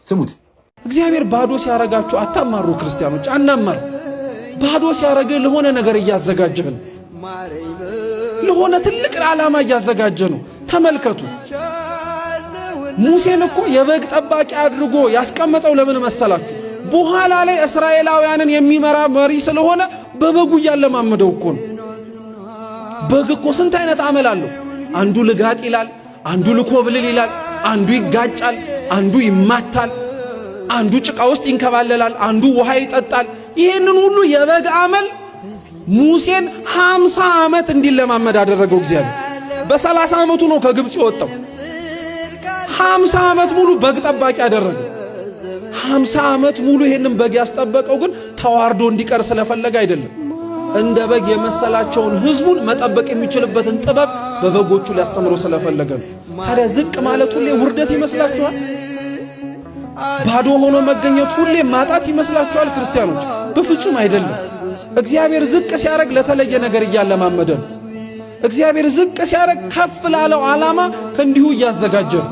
ስሙት። እግዚአብሔር ባዶ ሲያረጋችሁ አታማሩ ክርስቲያኖች፣ አናማር። ባዶ ሲያረገ ለሆነ ነገር እያዘጋጀህ ነው። ለሆነ ትልቅ ዓላማ እያዘጋጀ ነው። ተመልከቱ። ሙሴን እኮ የበግ ጠባቂ አድርጎ ያስቀመጠው ለምን መሰላችሁ? በኋላ ላይ እስራኤላውያንን የሚመራ መሪ ስለሆነ በበጉ ያለማመደው እኮ ነው። በግ እኮ ስንት አይነት አመል አለው። አንዱ ልጋጥ ይላል፣ አንዱ ልኮብልል ይላል፣ አንዱ ይጋጫል፣ አንዱ ይማታል፣ አንዱ ጭቃ ውስጥ ይንከባለላል፣ አንዱ ውሃ ይጠጣል። ይሄንን ሁሉ የበግ አመል ሙሴን 50 ዓመት እንዲለማመድ አደረገው እግዚአብሔር። በ30 ዓመቱ ነው ከግብጽ የወጣው። 50 ዓመት ሙሉ በግ ጠባቂ አደረገው። 50 ዓመት ሙሉ ይሄንን በግ ያስጠበቀው ግን ተዋርዶ እንዲቀር ስለፈለገ አይደለም። እንደ በግ የመሰላቸውን ህዝቡን መጠበቅ የሚችልበትን ጥበብ በበጎቹ ሊያስተምረው ስለፈለገ ነው። ታዲያ ዝቅ ማለት ሁሌ ውርደት ይመስላችኋል? ባዶ ሆኖ መገኘት ሁሌ ማጣት ይመስላችኋል? ክርስቲያኖች በፍጹም አይደለም። እግዚአብሔር ዝቅ ሲያረግ ለተለየ ነገር እያለማመደ ነው። እግዚአብሔር ዝቅ ሲያረግ ከፍ ላለው ዓላማ ከእንዲሁ እያዘጋጀ ነው።